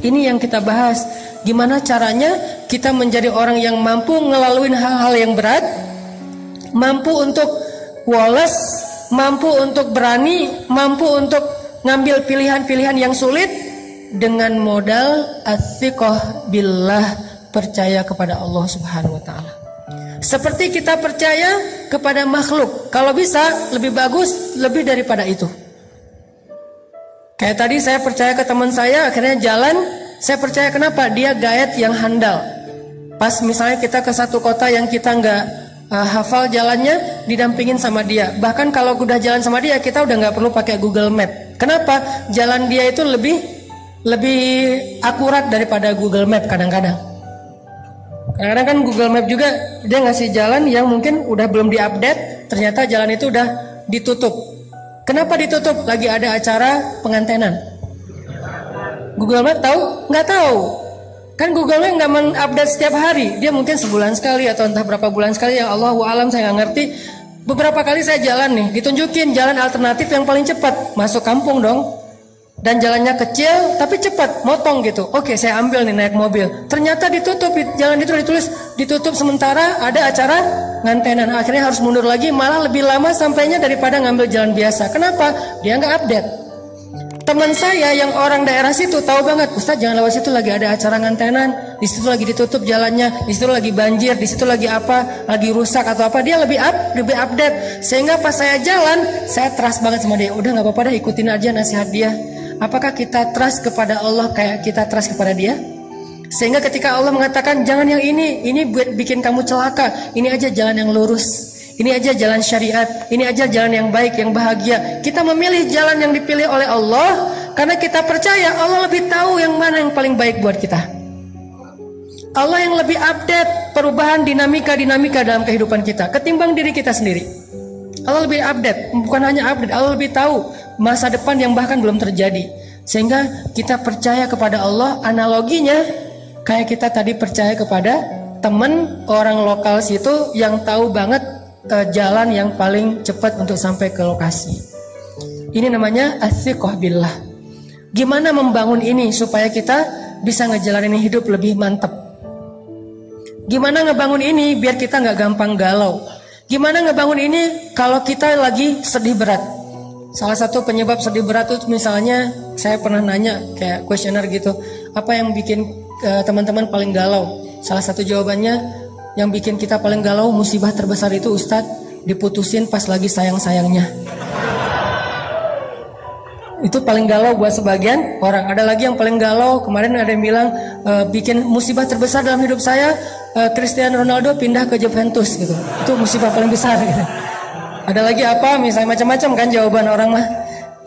Ini yang kita bahas. Gimana caranya kita menjadi orang yang mampu ngelaluin hal-hal yang berat, mampu untuk woles, mampu untuk berani, mampu untuk ngambil pilihan-pilihan yang sulit dengan modal athiqah billah, percaya kepada Allah Subhanahu wa taala. Seperti kita percaya kepada makhluk, kalau bisa lebih bagus lebih daripada itu. Kayak tadi saya percaya ke teman saya, akhirnya jalan, saya percaya kenapa? Dia guide yang handal. Pas misalnya kita ke satu kota yang kita nggak hafal jalannya, didampingin sama dia. Bahkan kalau udah jalan sama dia, kita udah nggak perlu pakai Google Map. Kenapa? Jalan dia itu lebih akurat daripada Google Map kadang-kadang. Kadang-kadang kan Google Map juga dia ngasih jalan yang mungkin udah belum diupdate, ternyata jalan itu udah ditutup. Kenapa ditutup? Lagi ada acara pengantenan. Google Map tahu? Nggak tahu. Kan Google Map nggak mengupdate setiap hari. Dia mungkin sebulan sekali atau entah berapa bulan sekali. Ya Allahu alam, saya nggak ngerti. Beberapa kali saya jalan nih, ditunjukin jalan alternatif yang paling cepat. Masuk kampung dong. Dan jalannya kecil tapi cepat, motong gitu. Oke, saya ambil nih naik mobil. Ternyata ditutup, jalan itu ditulis ditutup sementara, ada acara ngantenan. Akhirnya harus mundur lagi, malah lebih lama sampainya daripada ngambil jalan biasa. Kenapa? Dia nggak update. Teman saya yang orang daerah situ tahu banget, Ustaz jangan lewat situ, lagi ada acara ngantenan, di situ lagi ditutup jalannya, di situ lagi banjir, di situ lagi apa, lagi rusak atau apa. Dia lebih update. Sehingga pas saya jalan, saya trust banget sama dia. Udah nggak apa-apa deh, ikutin aja nasihat dia. Apakah kita trust kepada Allah kayak kita trust kepada dia? Sehingga ketika Allah mengatakan jangan yang ini buat bikin kamu celaka, ini aja jalan yang lurus, ini aja jalan syariat, ini aja jalan yang baik, yang bahagia. Kita memilih jalan yang dipilih oleh Allah karena kita percaya Allah lebih tahu yang mana yang paling baik buat kita. Allah yang lebih update perubahan dinamika dalam kehidupan kita ketimbang diri kita sendiri. Allah lebih update, bukan hanya update, Allah lebih tahu masa depan yang bahkan belum terjadi. Sehingga kita percaya kepada Allah, analoginya kayak kita tadi percaya kepada teman orang lokal situ yang tahu banget jalan yang paling cepat untuk sampai ke lokasi. Ini namanya athiqah billah. Gimana membangun ini supaya kita bisa ngejalanin hidup lebih mantap? Gimana ngebangun ini biar kita nggak gampang galau? Gimana ngebangun ini kalau kita lagi sedih berat? Salah satu penyebab sedih berat itu misalnya saya pernah nanya kayak kuesioner gitu, apa yang bikin teman-teman paling galau? Salah satu jawabannya, yang bikin kita paling galau musibah terbesar itu Ustadz diputusin pas lagi sayang-sayangnya. Itu paling galau buat sebagian orang. Ada lagi yang paling galau, kemarin ada yang bilang bikin musibah terbesar dalam hidup saya Cristiano Ronaldo pindah ke Juventus gitu. Itu musibah paling besar gitu. Ada lagi apa, misalnya macam-macam kan jawaban orang mah.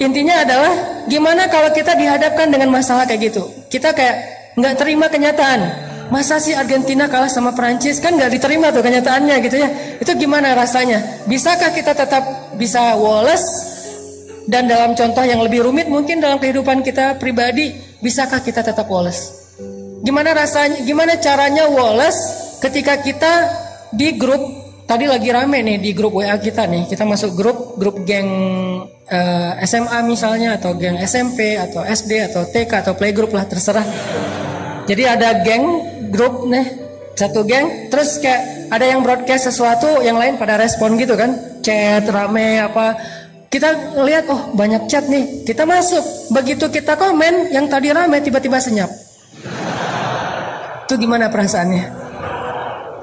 Intinya adalah gimana kalau kita dihadapkan dengan masalah kayak gitu. Kita kayak nggak terima kenyataan. Masa sih Argentina kalah sama Perancis, kan nggak diterima tuh kenyataannya gitu ya. Itu gimana rasanya? Bisakah kita tetap bisa woles? Dan dalam contoh yang lebih rumit mungkin dalam kehidupan kita pribadi, bisakah kita tetap woles? Gimana rasanya? Gimana caranya woles ketika kita di grup? Tadi lagi rame nih di grup WA kita nih. Kita masuk grup geng SMA misalnya, atau geng SMP atau SD atau TK atau playgroup lah, terserah. Jadi ada geng grup nih, satu geng, terus kayak ada yang broadcast sesuatu, yang lain pada respon gitu kan, chat rame apa. Kita ngelihat oh banyak chat nih, kita masuk. Begitu kita komen, yang tadi rame tiba-tiba senyap. Itu gimana perasaannya?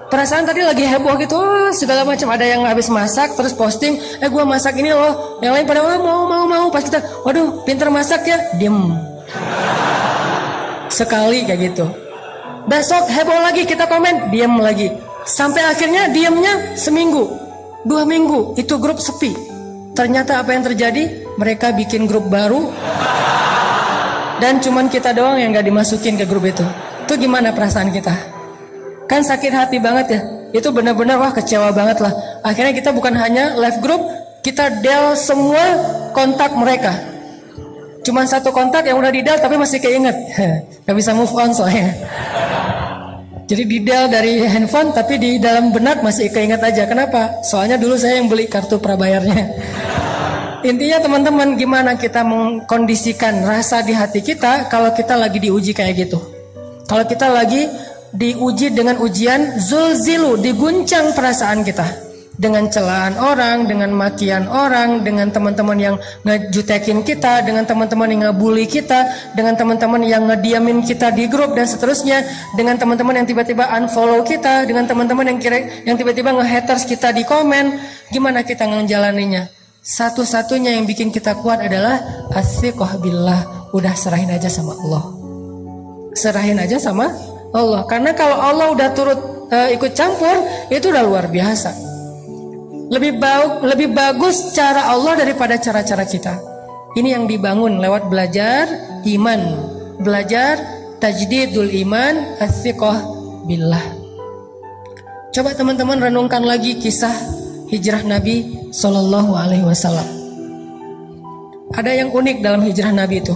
Perasaan tadi lagi heboh gitu, segala macam. Ada yang habis masak terus posting, gua masak ini loh. Yang lain pada mau. Pas kita, waduh pinter masak ya, diem. Sekali kayak gitu. Besok heboh lagi, kita komen, diem lagi. Sampai akhirnya diemnya seminggu, 2 minggu, itu grup sepi. Ternyata apa yang terjadi? Mereka bikin grup baru, dan cuman kita doang yang gak dimasukin ke grup itu. Itu gimana perasaan kita? Kan sakit hati banget ya. Itu benar-benar wah kecewa banget lah. Akhirnya kita bukan hanya live group, kita del semua kontak mereka. Cuman satu kontak yang udah di del tapi masih keinget. Gak bisa move on soalnya. Jadi di del dari handphone tapi di dalam benak masih keinget aja. Kenapa? Soalnya dulu saya yang beli kartu prabayarnya. Intinya teman-teman, gimana kita mengkondisikan rasa di hati kita kalau kita lagi diuji kayak gitu. Kalau kita lagi diuji dengan ujian zulzilu, diguncang perasaan kita dengan celaan orang, dengan makian orang, dengan teman-teman yang ngejutekin kita, dengan teman-teman yang ngebully kita, dengan teman-teman yang ngediamin kita di grup dan seterusnya, dengan teman-teman yang tiba-tiba unfollow kita, dengan teman-teman yang tiba-tiba nge-haters kita di komen. Gimana kita ngejalaninya? Satu-satunya yang bikin kita kuat adalah athiqah billah. Udah serahin aja sama Allah. Serahin aja sama Allah. Karena kalau Allah udah turut ikut campur, itu udah luar biasa. Lebih bagus cara Allah daripada cara-cara kita. Ini yang dibangun lewat belajar iman, belajar tajdidul iman, athiqah billah. Coba teman-teman renungkan lagi kisah hijrah Nabi Sallallahu Alaihi Wasallam. Ada yang unik dalam hijrah Nabi itu.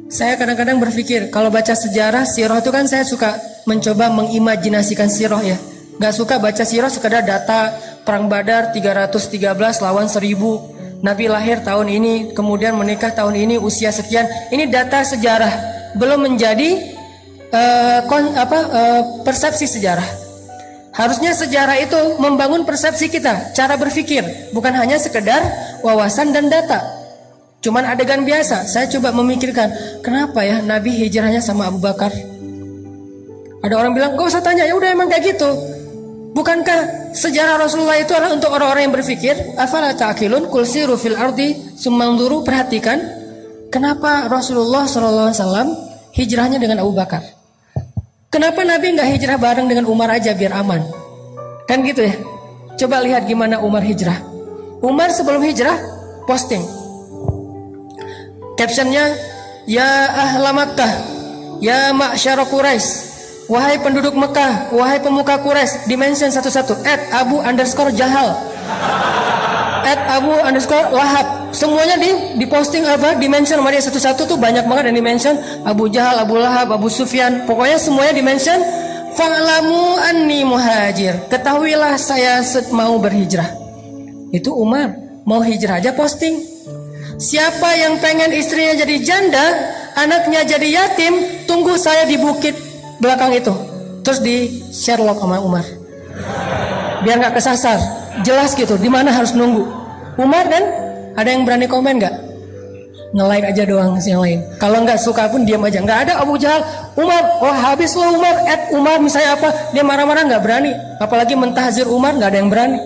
Saya kadang-kadang berpikir, kalau baca sejarah sirah itu kan saya suka mencoba mengimajinasikan sirah ya. Gak suka baca sirah sekedar data perang Badar 313 lawan 1000. Nabi lahir tahun ini, kemudian menikah tahun ini, usia sekian. Ini data sejarah, belum menjadi persepsi sejarah. Harusnya sejarah itu membangun persepsi kita, cara berpikir, bukan hanya sekedar wawasan dan data. Cuman adegan biasa. Saya coba memikirkan, kenapa ya Nabi hijrahnya sama Abu Bakar? Ada orang bilang, gak usah tanya, ya udah emang kayak gitu. Bukankah sejarah Rasulullah itu adalah untuk orang-orang yang berpikir? Afala ta'qilun qul siru fil ardi summanzuru. Perhatikan, kenapa Rasulullah SAW hijrahnya dengan Abu Bakar? Kenapa Nabi nggak hijrah bareng dengan Umar aja biar aman? Kan gitu ya. Coba lihat gimana Umar hijrah. Umar sebelum hijrah posting captionnya, ya ahla Makkah, ya ma'syara Quraisy, wahai penduduk Mekah, wahai pemuka Quraisy, dimention satu-satu, @Abu_Jahal, @Abu_Lahab, semuanya diposting apa, dimention sama dia satu-satu tuh banyak banget yang dimention, Abu Jahal, Abu Lahab, Abu Sufyan, pokoknya semuanya dimention. Fa'lamu anni muhajir, ketahuilah saya mau berhijrah. Itu Umar mau hijrah aja posting. Siapa yang pengen istrinya jadi janda, anaknya jadi yatim, tunggu saya di bukit belakang itu. Terus di Sherlock sama Umar, biar nggak kesasar, jelas gitu di mana harus nunggu. Umar kan, ada yang berani komen nggak? Nge-like aja doang yang lain. Kalau nggak suka pun diam aja. Nggak ada Abu Jahal, Umar, wah habis lo Umar, Umar misalnya apa, dia marah-marah nggak berani. Apalagi mentahzir Umar, nggak ada yang berani.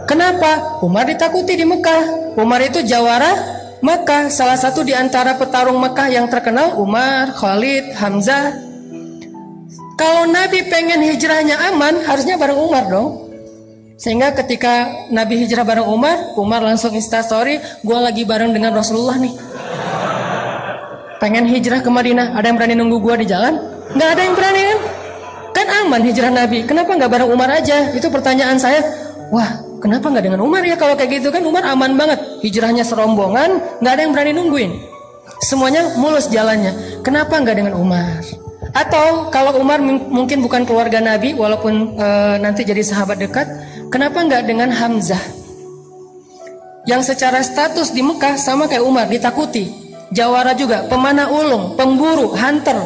Kenapa? Umar ditakuti di Mekah. Umar itu jawara Mekah, salah satu di antara petarung Mekah yang terkenal, Umar, Khalid, Hamzah. Kalau Nabi pengen hijrahnya aman, harusnya bareng Umar dong. Sehingga ketika Nabi hijrah bareng Umar, Umar langsung instastory, gue lagi bareng dengan Rasulullah nih. Pengen hijrah ke Madinah, ada yang berani nunggu gue di jalan? Nggak ada yang berani kan? Kan aman hijrah Nabi, kenapa nggak bareng Umar aja? Itu pertanyaan saya. Wah, kenapa nggak dengan Umar ya? Kalau kayak gitu kan Umar aman banget, hijrahnya serombongan, nggak ada yang berani nungguin, semuanya mulus jalannya. Kenapa nggak dengan Umar? Atau kalau Umar mungkin bukan keluarga Nabi, walaupun nanti jadi sahabat dekat, kenapa nggak dengan Hamzah, yang secara status di Mekah sama kayak Umar, ditakuti, jawara juga, pemanah ulung, pemburu, hunter.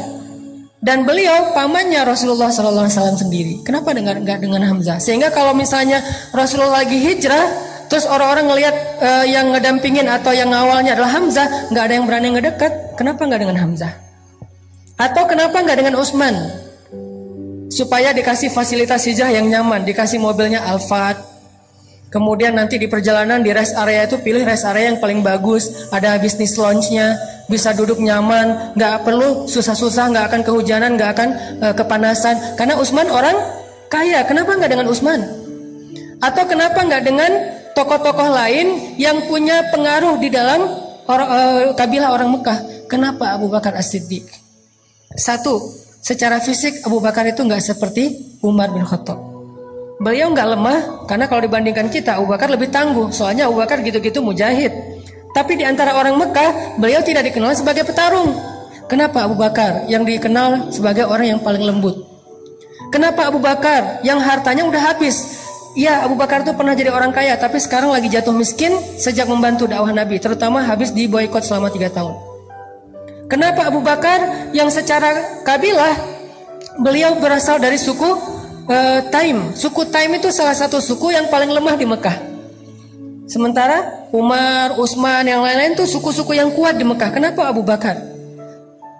Dan beliau pamannya Rasulullah SAW sendiri. Kenapa nggak dengan Hamzah? Sehingga kalau misalnya Rasulullah lagi hijrah, terus orang-orang ngelihat yang ngedampingin atau yang ngawalnya adalah Hamzah, nggak ada yang berani ngedekat. Kenapa nggak dengan Hamzah? Atau kenapa nggak dengan Utsman? Supaya dikasih fasilitas hijrah yang nyaman, dikasih mobilnya Alphard. Kemudian nanti di perjalanan di rest area itu pilih rest area yang paling bagus, ada bisnis lounge-nya, bisa duduk nyaman, nggak perlu susah-susah, nggak akan kehujanan, nggak akan kepanasan. Karena Utsman orang kaya, kenapa nggak dengan Utsman? Atau kenapa nggak dengan tokoh-tokoh lain yang punya pengaruh di dalam kabilah orang Mekah? Kenapa Abu Bakar As-Siddiq? Satu, secara fisik Abu Bakar itu nggak seperti Umar bin Khattab. Beliau nggak lemah, karena kalau dibandingkan kita, Abu Bakar lebih tangguh. Soalnya Abu Bakar gitu-gitu mujahid. Tapi di antara orang Mekah, beliau tidak dikenal sebagai petarung. Kenapa Abu Bakar yang dikenal sebagai orang yang paling lembut? Kenapa Abu Bakar yang hartanya udah habis, Ya, Abu Bakar itu pernah jadi orang kaya, tapi sekarang lagi jatuh miskin sejak membantu dakwah Nabi, terutama habis diboikot selama 3 tahun. Kenapa Abu Bakar yang secara kabilah beliau berasal dari suku Taim. Suku Taim itu salah satu suku yang paling lemah di Mekah. Sementara Umar, Utsman, yang lain-lain itu suku-suku yang kuat di Mekah. Kenapa Abu Bakar?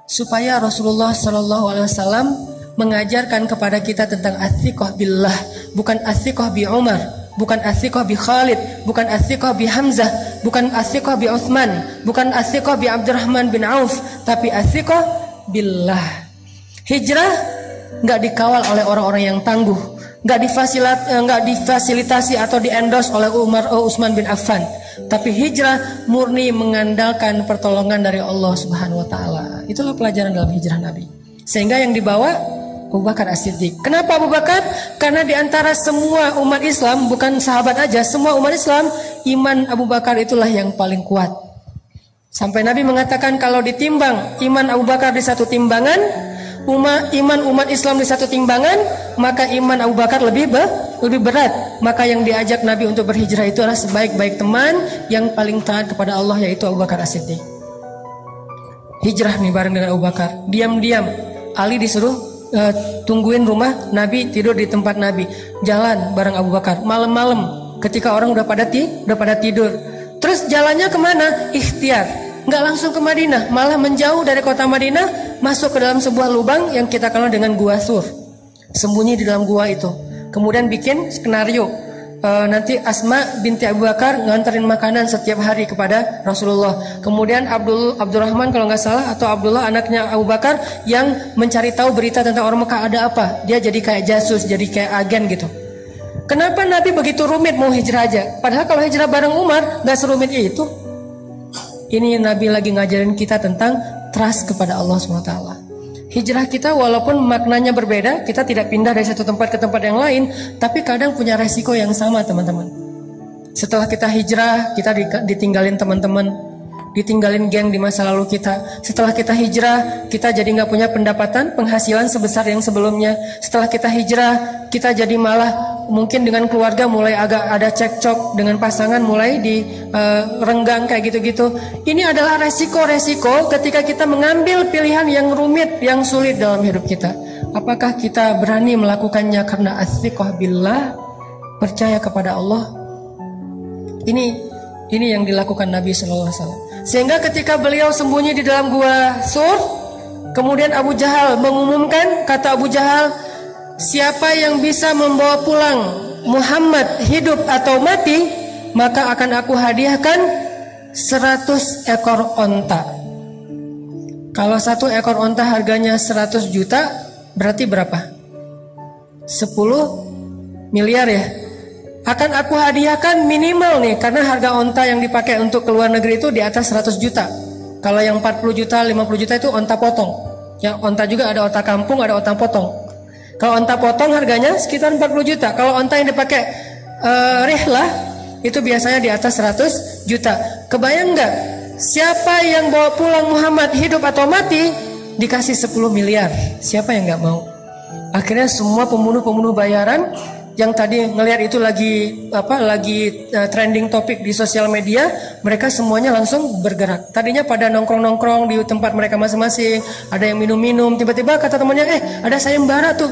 Supaya Rasulullah SAW mengajarkan kepada kita tentang athiqah billah, bukan athiqah bi Umar, bukan athiqah bi Khalid, bukan athiqah bi Hamzah, bukan athiqah bi Utsman, bukan athiqah bi Abdurrahman bin Auf, tapi athiqah billah. Hijrah nggak dikawal oleh orang-orang yang tangguh, nggak difasilitasi atau di-endorse oleh Utsman bin Affan, tapi hijrah murni mengandalkan pertolongan dari Allah Subhanahu wa taala. Itulah pelajaran dalam hijrah Nabi. Sehingga yang dibawa Abu Bakar As-Siddiq. Kenapa Abu Bakar? Karena di antara semua umat Islam, bukan sahabat aja, semua umat Islam, iman Abu Bakar itulah yang paling kuat. Sampai Nabi mengatakan kalau ditimbang iman Abu Bakar di satu timbangan, iman umat Islam di satu timbangan, maka iman Abu Bakar lebih berat. Maka yang diajak Nabi untuk berhijrah itu adalah sebaik-baik teman yang paling taat kepada Allah, yaitu Abu Bakar As-Siddiq. Hijrah nih bareng dengan Abu Bakar. Diam-diam Ali disuruh tungguin rumah Nabi, tidur di tempat Nabi. Jalan bareng Abu Bakar malam-malam ketika orang udah pada tidur. Terus jalannya kemana? Ikhtiar. Nggak langsung ke Madinah, malah menjauh dari kota Madinah, masuk ke dalam sebuah lubang yang kita kenal dengan Gua Sur. Sembunyi di dalam gua itu. Kemudian bikin skenario, nanti Asma binti Abu Bakar nganterin makanan setiap hari kepada Rasulullah. Kemudian Abdurrahman kalau nggak salah, atau Abdullah anaknya Abu Bakar, yang mencari tahu berita tentang orang Mekah ada apa. Dia jadi kayak jasus, jadi kayak agen gitu. Kenapa Nabi begitu rumit mau hijrah aja? Padahal kalau hijrah bareng Umar nggak serumit itu. Ini Nabi lagi ngajarin kita tentang trust kepada Allah SWT. Hijrah kita walaupun maknanya berbeda, kita tidak pindah dari satu tempat ke tempat yang lain, tapi kadang punya resiko yang sama, teman-teman. Setelah kita hijrah, kita ditinggalin teman-teman, ditinggalin geng di masa lalu kita. Setelah kita hijrah, kita jadi nggak punya pendapatan, penghasilan sebesar yang sebelumnya. Setelah kita hijrah, kita jadi malah mungkin dengan keluarga mulai agak ada cekcok, dengan pasangan mulai renggang kayak gitu-gitu. Ini adalah resiko-resiko ketika kita mengambil pilihan yang rumit, yang sulit dalam hidup kita. Apakah kita berani melakukannya karena athiqah billah, percaya kepada Allah? Ini yang dilakukan Nabi SAW. Sehingga ketika beliau sembunyi di dalam gua Sur, kemudian Abu Jahal mengumumkan, kata Abu Jahal, siapa yang bisa membawa pulang Muhammad hidup atau mati, maka akan aku hadiahkan 100 ekor onta. Kalau 1 ekor onta harganya 100 juta, berarti berapa? 10 miliar ya. Akan aku hadiahkan minimal nih, karena harga onta yang dipakai untuk ke luar negeri itu di atas 100 juta. Kalau yang 40 juta, 50 juta itu onta potong. Yang onta juga ada onta kampung, ada onta potong. Kalau onta potong harganya sekitar 40 juta. Kalau onta yang dipakai rihlah itu biasanya di atas 100 juta. Kebayang nggak? Siapa yang bawa pulang Muhammad hidup atau mati dikasih 10 miliar? Siapa yang nggak mau? Akhirnya semua pembunuh-pembunuh bayaran yang tadi ngelihat itu lagi trending topik di sosial media, mereka semuanya langsung bergerak. Tadinya pada nongkrong-nongkrong di tempat mereka masing-masing, ada yang minum-minum, tiba-tiba kata temannya, ada sayembara tuh,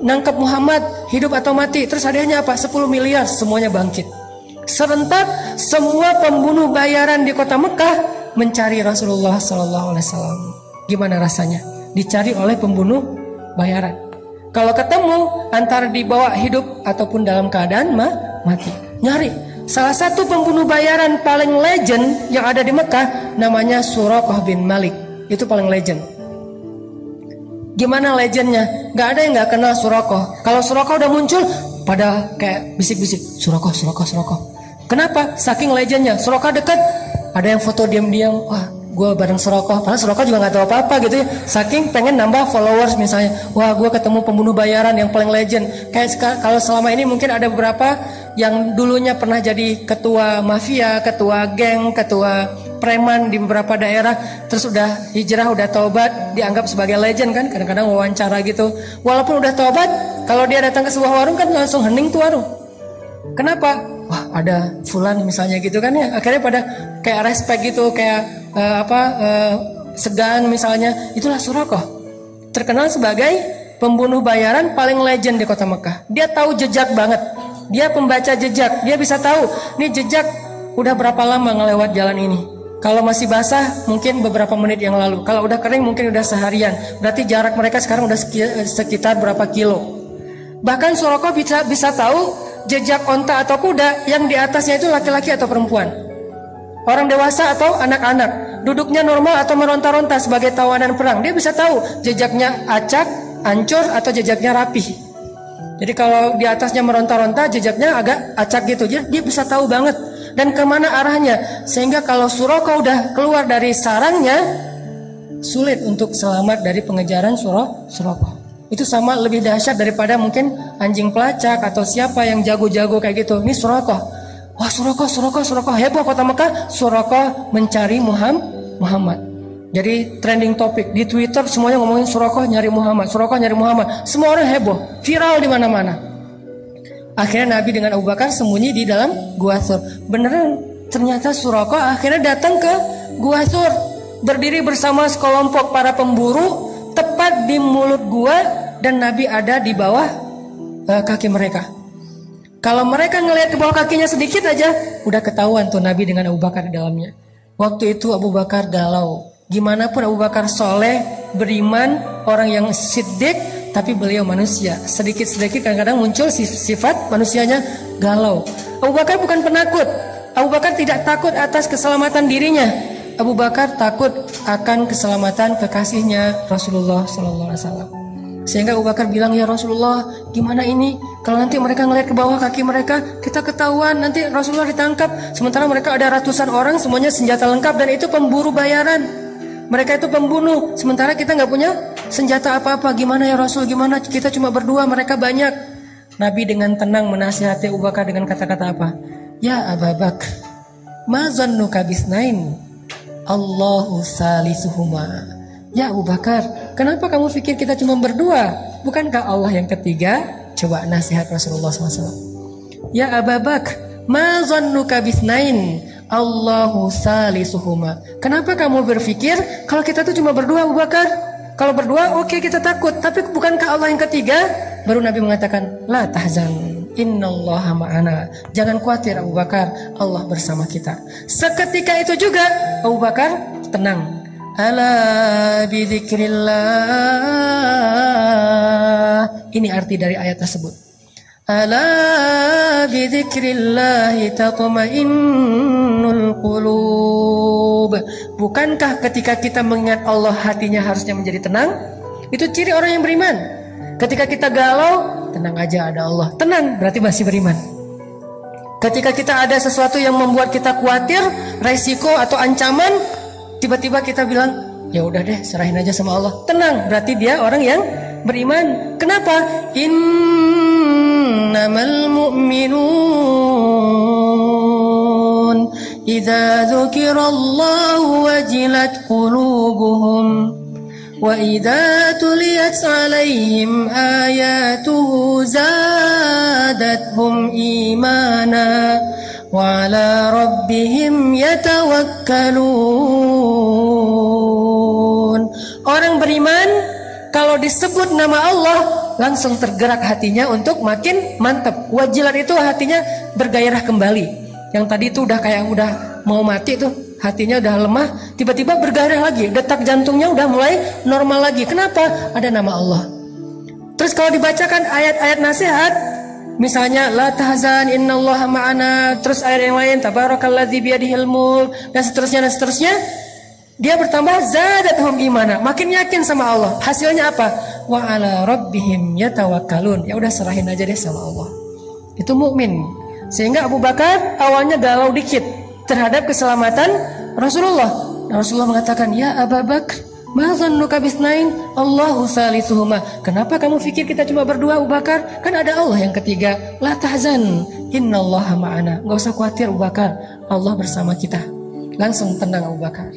nangkap Muhammad hidup atau mati, terus hadiahnya apa? 10 miliar, semuanya bangkit. Serentak semua pembunuh bayaran di kota Mekah mencari Rasulullah SAW. Gimana rasanya? Dicari oleh pembunuh bayaran. Kalau ketemu, antara dibawa hidup ataupun dalam keadaan mati. Nyari. Salah satu pembunuh bayaran paling legend yang ada di Mekah namanya Suraqah bin Malik. Itu paling legend. Gimana legendnya? Gak ada yang gak kenal Suraqah. Kalau Suraqah udah muncul, pada kayak bisik-bisik, Suraqah. Kenapa? Saking legendnya. Suraqah dekat, ada yang foto diam-diam. Wah, gue bareng Suraqah, padahal Suraqah juga nggak tahu apa-apa gitu ya. Saking pengen nambah followers misalnya, wah gue ketemu pembunuh bayaran yang paling legend. Kayak kalau selama ini mungkin ada beberapa yang dulunya pernah jadi ketua mafia, ketua geng, ketua preman di beberapa daerah, terus udah hijrah, udah taubat, dianggap sebagai legend kan. Kadang-kadang wawancara gitu, walaupun udah taubat Kalau dia datang ke sebuah warung kan langsung hening tuh warung. Kenapa? Wah, ada fulan misalnya gitu kan ya. Akhirnya pada kayak respect gitu, kayak segan misalnya. Itulah Suraqah. Terkenal sebagai pembunuh bayaran paling legend di kota Mekah. Dia tahu jejak banget. Dia pembaca jejak. Dia bisa tahu nih jejak udah berapa lama ngelewat jalan ini. Kalau masih basah mungkin beberapa menit yang lalu. Kalau udah kering mungkin udah seharian. Berarti jarak mereka sekarang udah sekitar berapa kilo. Bahkan Suraqah bisa tahu jejak onta atau kuda yang di atasnya itu laki-laki atau perempuan, orang dewasa atau anak-anak, duduknya normal atau meronta-ronta sebagai tawanan perang. Dia bisa tahu jejaknya acak, ancur atau jejaknya rapih. Jadi kalau di atasnya meronta-ronta, jejaknya agak acak gitu. Dia bisa tahu banget dan kemana arahnya. Sehingga kalau Suraqah udah keluar dari sarangnya, sulit untuk selamat dari pengejaran Suraqah. Itu sama lebih dahsyat daripada mungkin anjing pelacak atau siapa yang jago-jago kayak gitu. Ini Suraqah. Wah, Suraqah heboh kota Mekah. Suraqah mencari Muhammad. Jadi trending topik di Twitter semuanya ngomongin Suraqah nyari Muhammad, Suraqah nyari Muhammad. Semua orang heboh, viral di mana-mana. Akhirnya Nabi dengan Abu Bakar sembunyi di dalam Gua Thur. Beneran ternyata Suraqah akhirnya datang ke Gua Thur, berdiri bersama sekelompok para pemburu tepat di mulut gua. Dan Nabi ada di bawah kaki mereka. Kalau mereka ngelihat ke bawah kakinya sedikit aja, udah ketahuan tuh Nabi dengan Abu Bakar di dalamnya. Waktu itu Abu Bakar galau. Gimana pun Abu Bakar soleh, beriman, orang yang siddiq, tapi beliau manusia. Sedikit-sedikit kadang-kadang muncul sifat manusianya galau. Abu Bakar bukan penakut. Abu Bakar tidak takut atas keselamatan dirinya. Abu Bakar takut akan keselamatan kekasihnya Rasulullah SAW. Sehingga Abu Bakar bilang, ya Rasulullah, gimana ini? Kalau nanti mereka ngelihat ke bawah kaki mereka, kita ketahuan, nanti Rasulullah ditangkap. Sementara mereka ada ratusan orang, semuanya senjata lengkap, dan itu pemburu bayaran. Mereka itu pembunuh, sementara kita nggak punya senjata apa-apa. Gimana ya Rasul? Gimana? Kita cuma berdua, mereka banyak. Nabi dengan tenang menasihati Abu Bakar dengan kata-kata apa? Ya Abu Bakar, ma zannuka bisnain, Allahu salisuhuma. Ya Abu Bakar, kenapa kamu pikir kita cuma berdua? Bukankah Allah yang ketiga? Coba nasihat Rasulullah SAW. Ya Abu Bakar, ma zannuka bisnain, Allahu salisuhuma. Kenapa kamu berpikir kalau kita tuh cuma berdua, Abu Bakar? Kalau berdua oke, kita takut, tapi bukankah Allah yang ketiga? Baru Nabi mengatakan, la tahzan, innallaha ma'ana. Jangan khawatir Abu Bakar, Allah bersama kita. Seketika itu juga Abu Bakar tenang. Ala bidzikrillah. Ini arti dari ayat tersebut. Ala bidzikrillah tatma'innul qulub. Bukankah ketika kita mengingat Allah hatinya harusnya menjadi tenang? Itu ciri orang yang beriman. Ketika kita galau, tenang aja ada Allah. Tenang berarti masih beriman. Ketika kita ada sesuatu yang membuat kita khawatir, resiko atau ancaman, tiba-tiba kita bilang, ya udah deh, serahin aja sama Allah. Tenang, berarti dia orang yang beriman. Kenapa? Innamal mu'minun idza dzukirallahu wajilat qulubuhum wa idza tuliyat 'alaihim ayatuhu zadatuhum imana wa 'ala rabbihim yatawakkalun. Orang beriman kalau disebut nama Allah langsung tergerak hatinya untuk makin mantap. Wajilat itu hatinya bergairah kembali. Yang tadi itu udah kayak udah mau mati tuh, hatinya udah lemah, tiba-tiba bergairah lagi, detak jantungnya udah mulai normal lagi. Kenapa? Ada nama Allah. Terus kalau dibacakan ayat-ayat nasihat, misalnya la tahzan innallaha ma'ana, terus ayat yang lain tabarakalladzi biyadihil mulk, dan seterusnya, dia bertambah zadatuhum imana, makin yakin sama Allah. Hasilnya apa? Wa 'ala rabbihim yatawakkalun. Ya udah, serahin aja deh sama Allah. Itu mukmin. Sehingga Abu Bakar awalnya galau dikit terhadap keselamatan Rasulullah. Rasulullah mengatakan, ya Abu Bakar, ma zannuka bisnain, Allahu salisuhuma. Kenapa kamu pikir kita cuma berdua, Abu Bakar? Kan ada Allah yang ketiga. La tahzan, innallaha ma'ana. Gak usah khawatir Abu Bakar, Allah bersama kita. Langsung tenang Abu Bakar.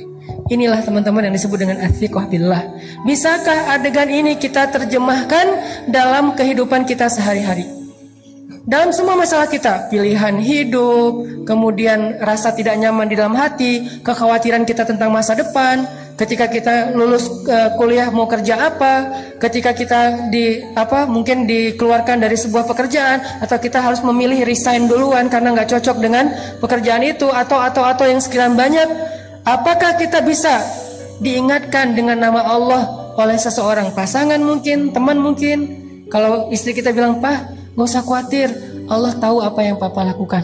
Inilah teman-teman yang disebut dengan athiqah billah. Bisakah adegan ini kita terjemahkan dalam kehidupan kita sehari-hari? Dalam semua masalah kita, pilihan hidup, kemudian rasa tidak nyaman di dalam hati, kekhawatiran kita tentang masa depan, ketika kita lulus kuliah mau kerja apa, ketika kita mungkin dikeluarkan dari sebuah pekerjaan, atau kita harus memilih resign duluan karena nggak cocok dengan pekerjaan itu, atau yang sekian banyak. Apakah kita bisa diingatkan dengan nama Allah oleh seseorang, pasangan mungkin, teman mungkin? Kalau istri kita bilang, "Pak, gak usah khawatir, Allah tahu apa yang papa lakukan.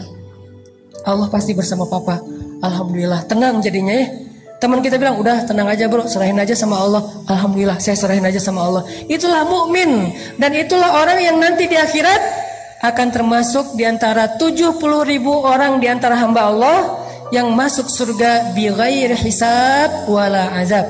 Allah pasti bersama papa." Alhamdulillah, tenang jadinya ya. Teman kita bilang, "Udah tenang aja bro, serahin aja sama Allah." Alhamdulillah, saya serahin aja sama Allah. Itulah mukmin, dan itulah orang yang nanti di akhirat akan termasuk di antara 70.000 orang di antara hamba Allah yang masuk surga bi ghairi hisab wala azab.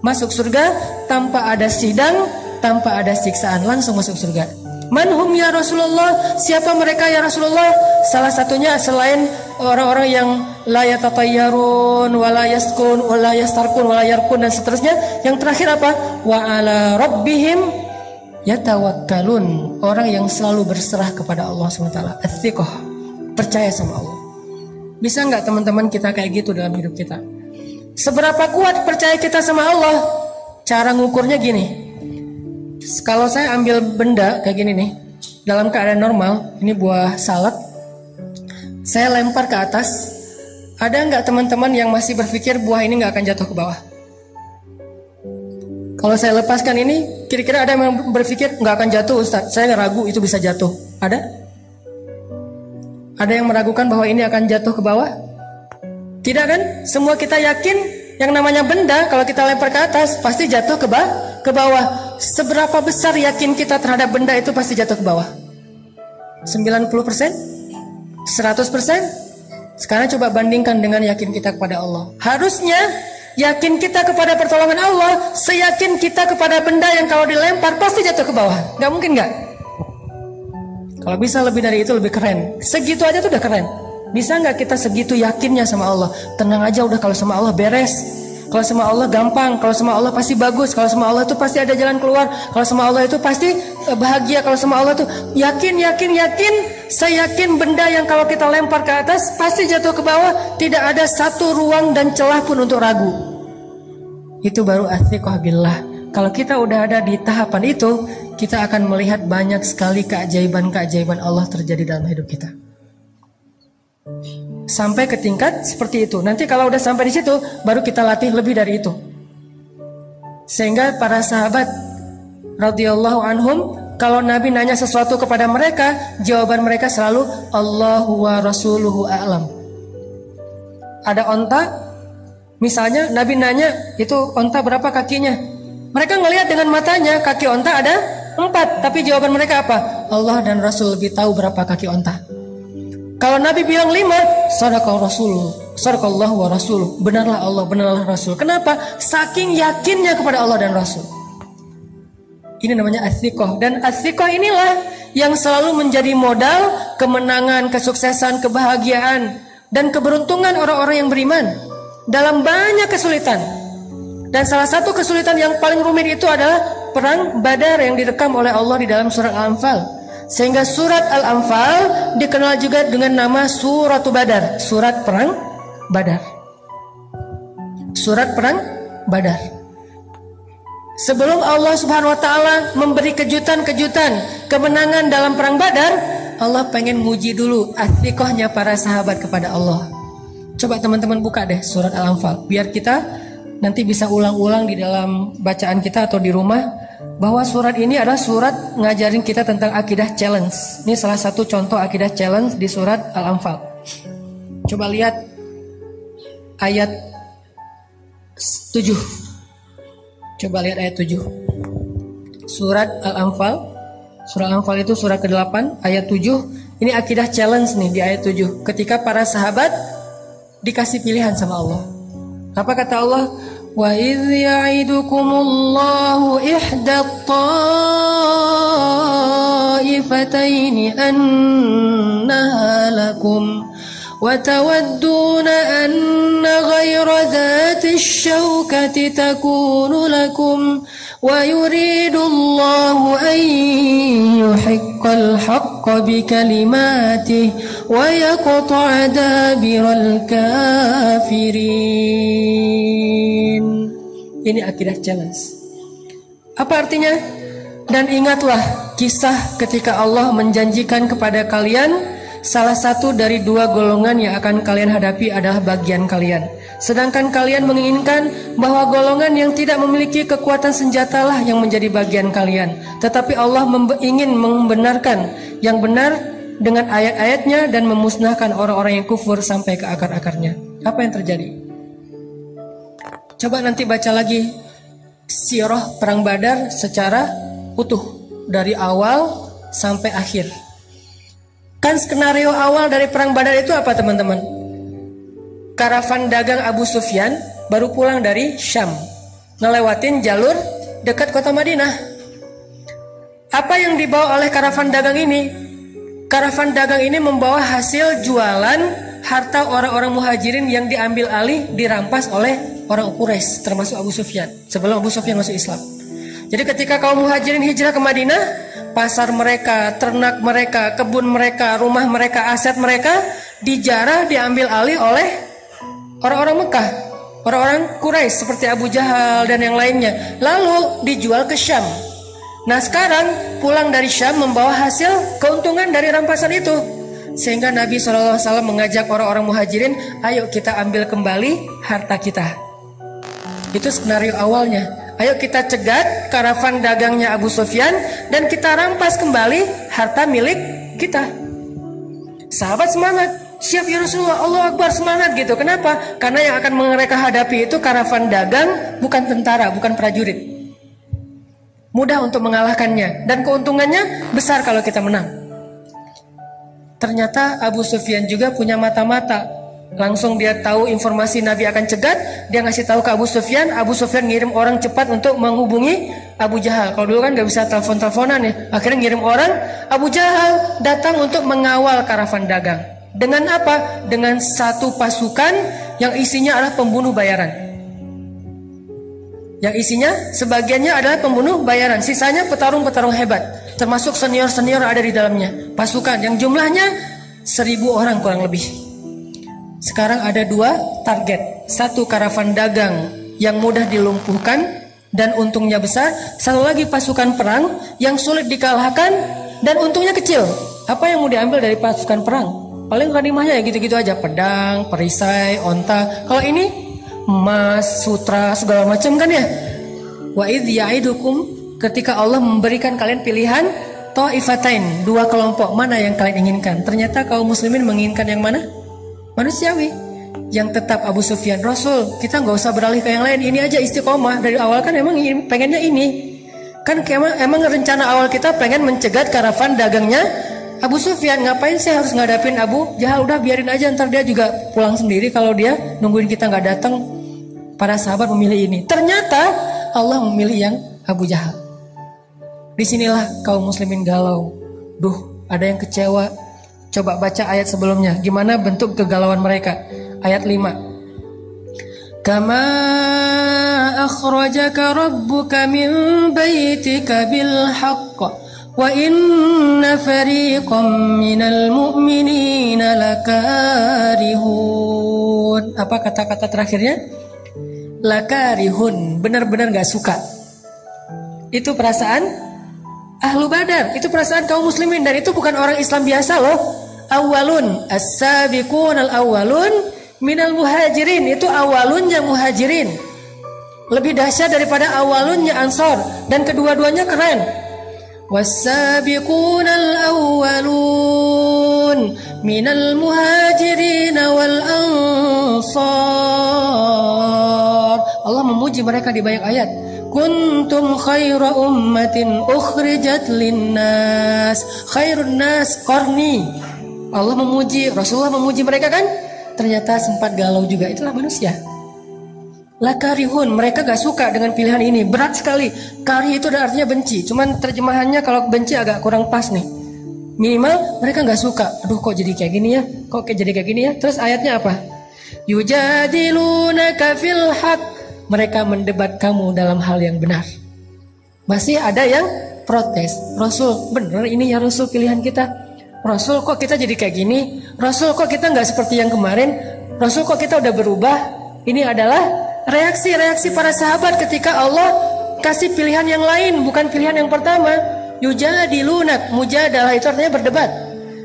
Masuk surga tanpa ada sidang, tanpa ada siksaan, langsung masuk surga. Manhum ya Rasulullah, siapa mereka ya Rasulullah? Salah satunya selain orang-orang yang la yatatayyarun wala yaskun wala yastarkun wala yarkun dan seterusnya, yang terakhir apa? Wa ala rabbihim yatawakkalun, orang yang selalu berserah kepada Allah SWT. Athiqah, percaya sama Allah. Bisa nggak teman-teman kita kayak gitu dalam hidup kita? Seberapa kuat percaya kita sama Allah? Cara ngukurnya gini. Kalau saya ambil benda kayak gini nih, dalam keadaan normal, ini buah salad, saya lempar ke atas, ada nggak teman-teman yang masih berpikir buah ini nggak akan jatuh ke bawah? Kalau saya lepaskan ini, kira-kira ada yang berpikir nggak akan jatuh Ustaz, saya ragu itu bisa jatuh. Ada? Ada yang meragukan bahwa ini akan jatuh ke bawah? Tidak kan? Semua kita yakin yang namanya benda kalau kita lempar ke atas pasti jatuh ke bawah. Seberapa besar yakin kita terhadap benda itu pasti jatuh ke bawah? 90%? 100%? Sekarang coba bandingkan dengan yakin kita kepada Allah. Harusnya yakin kita kepada pertolongan Allah seyakin kita kepada benda yang kalau dilempar pasti jatuh ke bawah. Gak mungkin gak? Kalau bisa lebih dari itu lebih keren. Segitu aja tuh udah keren. Bisa nggak kita segitu yakinnya sama Allah? Tenang aja udah, kalau sama Allah beres. Kalau sama Allah gampang. Kalau sama Allah pasti bagus. Kalau sama Allah itu pasti ada jalan keluar. Kalau sama Allah itu pasti bahagia. Kalau sama Allah itu yakin. Saya yakin benda yang kalau kita lempar ke atas pasti jatuh ke bawah. Tidak ada satu ruang dan celah pun untuk ragu. Itu baru athiqah billah. Kalau kita udah ada di tahapan itu, kita akan melihat banyak sekali keajaiban-keajaiban Allah terjadi dalam hidup kita. Sampai ke tingkat seperti itu. Nanti kalau udah sampai di situ, baru kita latih lebih dari itu. Sehingga para sahabat radhiyallahu anhum, kalau Nabi nanya sesuatu kepada mereka, jawaban mereka selalu Allahu wa rasuluhu a'lam. Ada onta, misalnya Nabi nanya, itu onta berapa kakinya? Mereka ngelihat dengan matanya kaki onta ada 4, tapi jawaban mereka apa? Allah dan Rasul lebih tahu berapa kaki onta. Kalau Nabi bilang 5, sadaqallahu wa rasuluh, benarlah Allah, benarlah Rasul. Kenapa? Saking yakinnya kepada Allah dan Rasul. Ini namanya athiqah. Dan athiqah inilah yang selalu menjadi modal kemenangan, kesuksesan, kebahagiaan, dan keberuntungan orang-orang yang beriman dalam banyak kesulitan. Dan salah satu kesulitan yang paling rumit itu adalah perang Badar yang direkam oleh Allah di dalam surat Al-Anfal. Sehingga surat Al-Anfal dikenal juga dengan nama Suratu Badar, surat perang Badar. Surat perang Badar. Sebelum Allah Subhanahu wa taala memberi kejutan-kejutan kemenangan dalam perang Badar, Allah pengen muji dulu athiqahnya para sahabat kepada Allah. Coba teman-teman buka deh surat Al-Anfal biar kita nanti bisa ulang-ulang di dalam bacaan kita atau di rumah, bahwa surat ini adalah surat ngajarin kita tentang akidah challenge. Ini salah satu contoh akidah challenge di surat Al-Anfal. Coba lihat ayat 7. Coba lihat ayat 7. Surat Al-Anfal. Surat Al-Anfal itu surat ke-8 ayat 7. Ini akidah challenge nih di ayat 7. Ketika para sahabat dikasih pilihan sama Allah. Apa kata Allah? Wa idh ya'idukumullahu ihdat ta'ifataini annaha lakum وتودون أن غير ذات الشوكة تكون لكم ويريد الله أن يحق الحق بكلماته ويقطع دابر الكافرين. Ini akidah challenge. Apa artinya? Dan ingatlah kisah ketika Allah menjanjikan kepada kalian salah satu dari dua golongan yang akan kalian hadapi adalah bagian kalian. Sedangkan kalian menginginkan bahwa golongan yang tidak memiliki kekuatan senjatalah yang menjadi bagian kalian. Tetapi Allah ingin membenarkan yang benar dengan ayat-ayatnya dan memusnahkan orang-orang yang kufur sampai ke akar-akarnya. Apa yang terjadi? Coba nanti baca lagi sirah Perang Badar secara utuh dari awal sampai akhir. Kan skenario awal dari Perang Badar itu apa teman-teman? Karavan dagang Abu Sufyan baru pulang dari Syam, ngelewatin jalur dekat kota Madinah. Apa yang dibawa oleh karavan dagang ini? Karavan dagang ini membawa hasil jualan harta orang-orang muhajirin yang diambil alih, dirampas oleh orang Quraisy termasuk Abu Sufyan sebelum Abu Sufyan masuk Islam. Jadi ketika kaum muhajirin hijrah ke Madinah, pasar mereka, ternak mereka, kebun mereka, rumah mereka, aset mereka dijarah, diambil alih oleh orang-orang Mekah, orang-orang Quraisy seperti Abu Jahal dan yang lainnya, lalu dijual ke Syam. Nah sekarang pulang dari Syam membawa hasil keuntungan dari rampasan itu, sehingga Nabi SAW mengajak orang-orang muhajirin, ayo kita ambil kembali harta kita. Itu skenario awalnya. Ayo kita cegat karavan dagangnya Abu Sufyan dan kita rampas kembali harta milik kita. Sahabat semangat, siap ya Rasulullah, Allah Akbar, semangat gitu. Kenapa? Karena yang akan mereka hadapi itu karavan dagang, bukan tentara, bukan prajurit. Mudah untuk mengalahkannya dan keuntungannya besar kalau kita menang. Ternyata Abu Sufyan juga punya mata-mata. Langsung dia tahu informasi Nabi akan cegat, dia ngasih tahu ke Abu Sufyan. Abu Sufyan ngirim orang cepat untuk menghubungi Abu Jahal. Kalau dulu kan gak bisa telepon-teleponan ya, akhirnya ngirim orang. Abu Jahal datang untuk mengawal karavan dagang. Dengan apa? Dengan satu pasukan yang isinya adalah pembunuh bayaran. Yang isinya sebagiannya adalah pembunuh bayaran, sisanya petarung-petarung hebat, termasuk senior-senior ada di dalamnya. Pasukan yang jumlahnya 1000 orang kurang lebih. Sekarang ada dua target. Satu karavan dagang yang mudah dilumpuhkan dan untungnya besar. Satu lagi pasukan perang yang sulit dikalahkan dan untungnya kecil. Apa yang mau diambil dari pasukan perang? Paling ghanimahnya ya gitu-gitu aja. Pedang, perisai, onta. Kalau ini emas, sutra, segala macam kan ya. Wa idh ya'idukum, ketika Allah memberikan kalian pilihan ta'ifatain, dua kelompok, mana yang kalian inginkan? Ternyata kaum muslimin menginginkan yang mana? Manusiawi, yang tetap Abu Sufyan, Rasul kita nggak usah beralih ke yang lain, ini aja istiqomah dari awal kan emang pengennya ini kan, emang rencana awal kita pengen mencegat karavan dagangnya Abu Sufyan. Ngapain sih harus ngadapin Abu Jahal? Udah biarin aja, ntar dia juga pulang sendiri kalau dia nungguin kita nggak datang. Para sahabat memilih ini. Ternyata Allah memilih yang Abu Jahal. Disinilah kaum muslimin galau. Duh, ada yang kecewa. Coba baca ayat sebelumnya, gimana bentuk kegalauan mereka. Ayat 5. Kama akhrajaka rabbuka min baitika bil haqq wa inna fariqam minal mu'minina lakarihun. Apa kata-kata terakhirnya? Lakarihun, benar-benar gak suka. Itu perasaan Ahlu Badar, itu perasaan kaum muslimin, dan itu bukan orang Islam biasa loh. Awalun, as-sabiqun al-awwalun minal muhajirin, itu awalunnya muhajirin. Lebih dahsyat daripada awalunnya ansor, dan kedua-duanya keren. Was-sabiqun al-awwalun minal muhajirin wal ansar. Allah memuji mereka di banyak ayat. Kuntum khaira ummatin ukhrijat linnas. Khairun nas qarni. Allah memuji, Rasulullah memuji mereka kan? Ternyata sempat galau juga. Itulah manusia. Lakarihun, mereka gak suka dengan pilihan ini. Berat sekali. Kari itu artinya benci. Cuman terjemahannya kalau benci agak kurang pas nih. Minimal mereka nggak suka. Aduh kok jadi kayak gini ya? Kok jadi kayak gini ya? Terus ayatnya apa? Yujadilunaka fil haq. Mereka mendebat kamu dalam hal yang benar. Masih ada yang protes. Rasul, bener ini ya Rasul pilihan kita. Rasul kok kita jadi kayak gini? Rasul kok kita nggak seperti yang kemarin? Rasul kok kita udah berubah? Ini adalah reaksi-reaksi para sahabat ketika Allah kasih pilihan yang lain, bukan pilihan yang pertama. Yujadilunak, mujadalah itu artinya berdebat.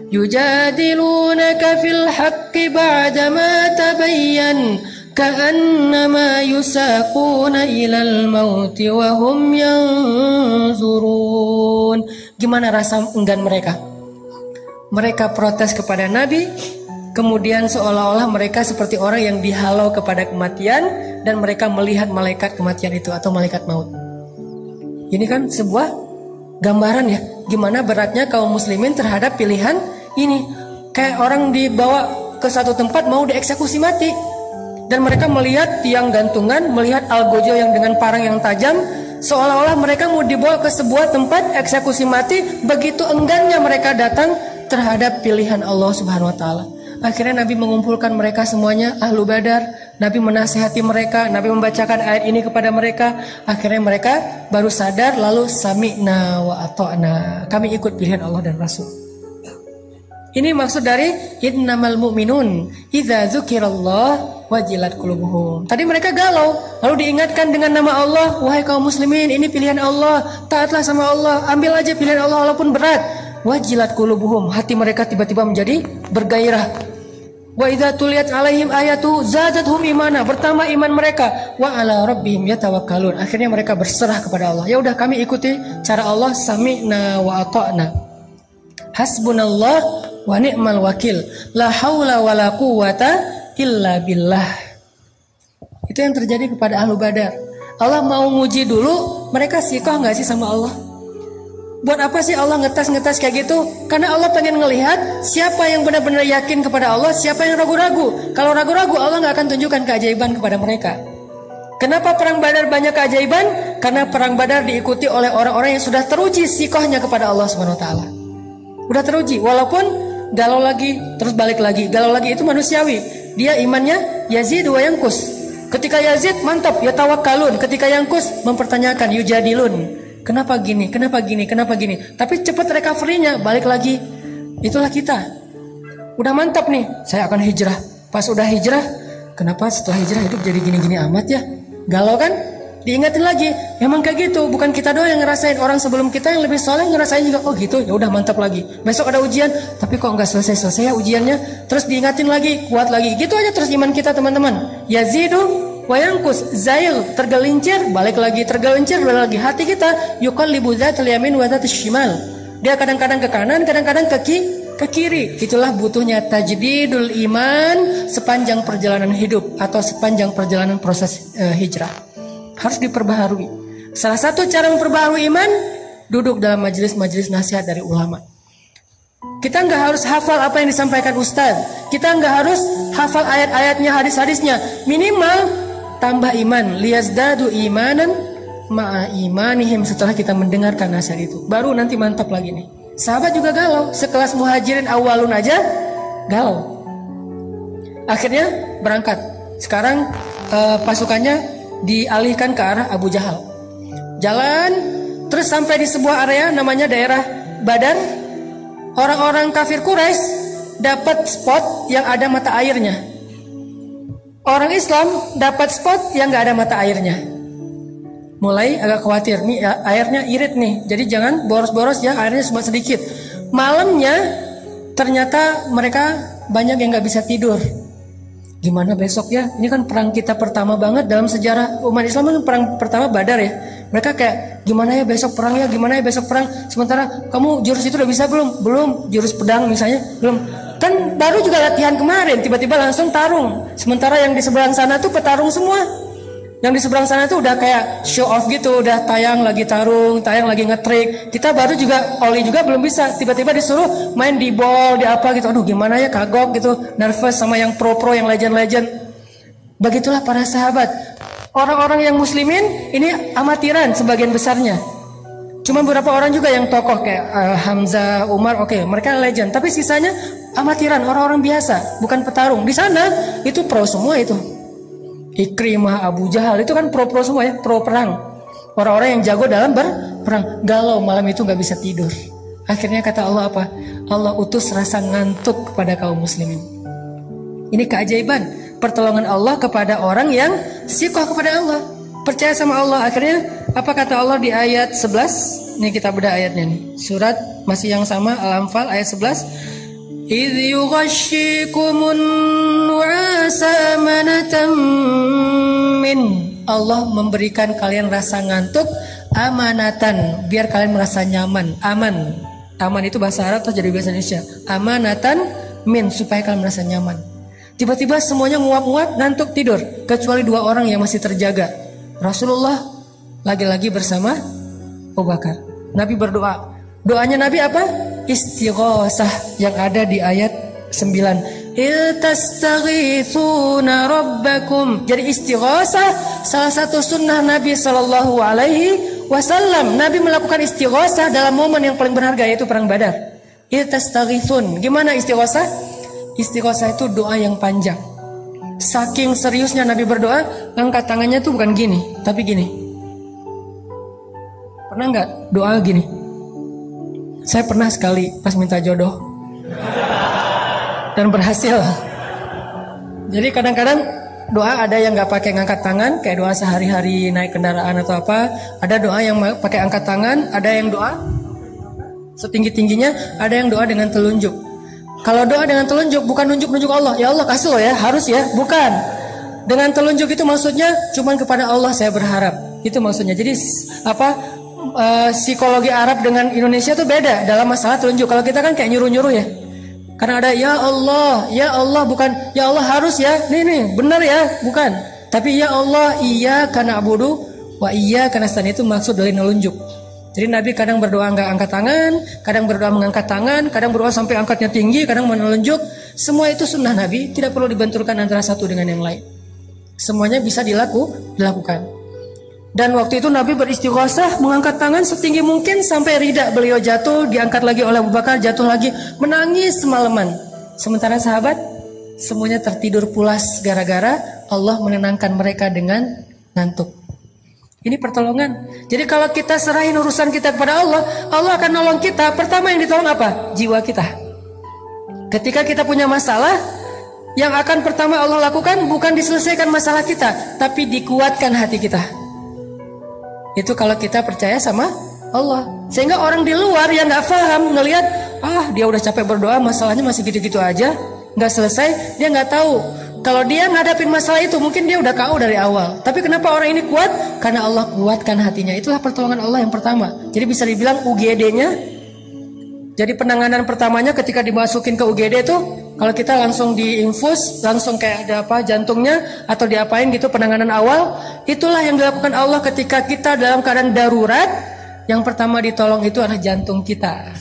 Yujadilunaka fil haqqi ba'dama tabayyan ka'annama yusaquna ilal mauti wa hum yanzurun. Gimana rasa enggan mereka? Mereka protes kepada Nabi, kemudian seolah-olah mereka seperti orang yang dihalau kepada kematian dan mereka melihat malaikat kematian itu atau malaikat maut. Ini kan sebuah gambaran ya, gimana beratnya kaum muslimin terhadap pilihan ini. Kayak orang dibawa ke satu tempat mau dieksekusi mati, dan mereka melihat tiang gantungan, melihat algojo yang dengan parang yang tajam, seolah-olah mereka mau dibawa ke sebuah tempat eksekusi mati. Begitu enggannya mereka datang terhadap pilihan Allah Subhanahu wa taala. Akhirnya Nabi mengumpulkan mereka semuanya, ahlu Badar. Nabi menasihati mereka, Nabi membacakan ayat ini kepada mereka. Akhirnya mereka baru sadar, lalu sami'na wa ata'na. Kami ikut pilihan Allah dan Rasul. Ini maksud dari innamal mu'minun idza dzukirallah wajilat qulubuhum. Tadi mereka galau, lalu diingatkan dengan nama Allah, wahai kaum muslimin, ini pilihan Allah, taatlah sama Allah, ambil aja pilihan Allah walaupun berat. Wajilat qulubuhum, hati mereka tiba-tiba menjadi bergairah. Wa idza tuliyat alaihim ayatu zadatuhum imana, bertambah iman mereka. Wa ala rabbihim yatawakkalun, akhirnya mereka berserah kepada Allah. Ya udah kami ikuti cara Allah, sami'na wa ata'na. Hasbunallah wa ni'mal wakil. La haula wa la quwwata illa billah. Itu yang terjadi kepada ahlu Badar. Allah mau nguji dulu, mereka sikoh nggak sih sama Allah? Buat apa sih Allah ngetes kayak gitu? Karena Allah pengen ngelihat siapa yang benar-benar yakin kepada Allah, siapa yang ragu-ragu. Kalau ragu-ragu, Allah nggak akan tunjukkan keajaiban kepada mereka. Kenapa perang Badar banyak keajaiban? Karena perang Badar diikuti oleh orang-orang yang sudah teruji sikohnya kepada Allah Subhanahu wa taala. Udah teruji, walaupun galau lagi, terus balik lagi. Galau lagi itu manusiawi. Dia imannya Yazid wa Yankus. Ketika Yazid mantap, ya tawakkalun. Ketika Yankus mempertanyakan, yujadilun. Kenapa gini, kenapa gini, kenapa gini. Tapi cepat recovery-nya, balik lagi. Itulah kita. Udah mantap nih, saya akan hijrah. Pas udah hijrah, kenapa setelah hijrah hidup jadi gini-gini amat ya? Galau kan? Diingatin lagi, memang kayak gitu. Bukan kita doang yang ngerasain, orang sebelum kita yang lebih soleh ngerasain juga. Oh gitu, ya udah mantap lagi. Besok ada ujian, tapi kok nggak selesai-selesai ya ujiannya. Terus diingatin lagi, kuat lagi. Gitu aja terus iman kita teman-teman. Yazidu wayangkus, zail, tergelincir, balik lagi, tergelincir, balik lagi. Hati kita yuqallibu dzatal yamin wa dzatal shimal. Dia kadang-kadang ke kanan, kadang-kadang ke kiri. Itulah butuhnya tajdidul iman sepanjang perjalanan hidup atau sepanjang perjalanan proses hijrah. Harus diperbaharui. Salah satu cara memperbaharui iman, duduk dalam majelis-majelis nasihat dari ulama. Kita nggak harus hafal apa yang disampaikan ustadz. Kita nggak harus hafal ayat-ayatnya, hadis-hadisnya. Minimal tambah iman, liyazdadu imanan ma'a imanihim. Setelah kita mendengarkan nasihat itu, baru nanti mantap lagi nih. Sahabat juga galau, sekelas muhajirin awalun aja galau. Akhirnya berangkat. Sekarang pasukannya dialihkan ke arah Abu Jahal. Jalan terus sampai di sebuah area namanya daerah Badar. Orang-orang kafir Quraisy dapat spot yang ada mata airnya. Orang Islam dapat spot yang gak ada mata airnya. Mulai agak khawatir, nih airnya irit nih, jadi jangan boros-boros ya, airnya cuma sedikit. Malamnya ternyata mereka banyak yang gak bisa tidur. Gimana besok ya? Ini kan perang kita pertama banget dalam sejarah umat Islam, kan perang pertama Badar ya. Mereka kayak gimana ya besok perang ya, gimana ya besok perang. Sementara kamu jurus itu udah bisa belum? Belum. Jurus pedang misalnya belum. Kan baru juga latihan kemarin, tiba-tiba langsung tarung. Sementara yang di seberang sana tuh petarung semua. Yang di seberang sana tuh udah kayak show off gitu, udah tayang lagi tarung, tayang lagi ngetrik. Kita baru juga, Oli juga belum bisa. Tiba-tiba disuruh main di ball, di apa gitu. Aduh gimana ya, kagok gitu, nervous sama yang pro-pro, yang legend-legend. Begitulah para sahabat. Orang-orang yang muslimin ini amatiran sebagian besarnya. Cuma beberapa orang juga yang tokoh kayak Hamzah, Umar, oke, mereka legend. Tapi sisanya amatiran, orang-orang biasa, bukan petarung. Di sana itu pro semua itu. Ikrimah, Abu Jahal itu kan pro semua ya, pro perang. Orang-orang yang jago dalam berperang. Galau malam itu nggak bisa tidur. Akhirnya kata Allah apa? Allah utus rasa ngantuk kepada kaum muslimin. Ini keajaiban pertolongan Allah kepada orang yang sikoh kepada Allah, percaya sama Allah. Akhirnya apa kata Allah di ayat 11? Ini kita bedah ayatnya nih. Surat masih yang sama, Al-Anfal ayat 11. Idh yughashshikumun nu'asa amanatan min. Allah memberikan kalian rasa ngantuk amanatan, biar kalian merasa nyaman. Aman itu bahasa Arab terus jadi bahasa Indonesia. Amanatan min, supaya kalian merasa nyaman. Tiba-tiba semuanya nguap-nguap, ngantuk, tidur, kecuali 2 orang yang masih terjaga. Rasulullah lagi-lagi bersama Abu Bakar. Nabi berdoa. Doanya Nabi apa? Istighosah yang ada di ayat 9. Iltastaghithuna rabbakum. Jadi istighosah salah satu sunnah Nabi Sallallahu Alaihi Wasallam. Nabi melakukan istighosah dalam momen yang paling berharga, yaitu perang Badar. Iltastaghithun. Gimana istighosah? Istighosah itu doa yang panjang. Saking seriusnya Nabi berdoa, angkat tangannya tuh bukan gini, tapi gini. Pernah nggak doa gini? Saya pernah sekali pas minta jodoh dan berhasil. Jadi kadang-kadang doa ada yang nggak pakai ngangkat tangan, kayak doa sehari-hari naik kendaraan atau apa. Ada doa yang pakai angkat tangan, ada yang doa setinggi-tingginya, ada yang doa dengan telunjuk. Kalau doa dengan telunjuk bukan nunjuk-nunjuk Allah, ya Allah kasih loh ya, harus ya, bukan. Dengan telunjuk itu maksudnya cuman kepada Allah saya berharap. Itu maksudnya. Jadi apa? Psikologi Arab dengan Indonesia tuh beda dalam masalah telunjuk. Kalau kita kan kayak nyuruh-nyuruh ya. Karena ada ya Allah bukan ya Allah harus ya. Nih benar ya, bukan. Tapi ya Allah iyyaka na'budu wa iyyaka nasta'in, itu maksud dari nelunjuk. Jadi Nabi kadang berdoa nggak angkat tangan, kadang berdoa mengangkat tangan, kadang berdoa sampai angkatnya tinggi, kadang menelunjuk. Semua itu sunnah Nabi, tidak perlu dibenturkan antara satu dengan yang lain. Semuanya bisa dilakukan. Dan waktu itu Nabi beristighosah, mengangkat tangan setinggi mungkin sampai ridha beliau jatuh, diangkat lagi oleh Abu Bakar, jatuh lagi, menangis semalaman. Sementara sahabat semuanya tertidur pulas gara-gara Allah menenangkan mereka dengan ngantuk. Ini pertolongan. Jadi kalau kita serahin urusan kita kepada Allah, Allah akan nolong kita. Pertama yang ditolong apa? Jiwa kita. Ketika kita punya masalah, yang akan pertama Allah lakukan bukan diselesaikan masalah kita, tapi dikuatkan hati kita. Itu kalau kita percaya sama Allah. Sehingga orang di luar yang gak paham ngelihat, dia udah capek berdoa, masalahnya masih gitu-gitu aja, gak selesai, dia gak tahu. Kalau dia ngadapin masalah itu mungkin dia udah KO dari awal. Tapi kenapa orang ini kuat? Karena Allah kuatkan hatinya. Itulah pertolongan Allah yang pertama. Jadi bisa dibilang UGD-nya. Jadi penanganan pertamanya ketika dimasukin ke UGD itu, kalau kita langsung diinfus, langsung kayak ada apa jantungnya atau diapain gitu, penanganan awal, itulah yang dilakukan Allah ketika kita dalam keadaan darurat. Yang pertama ditolong itu adalah jantung kita.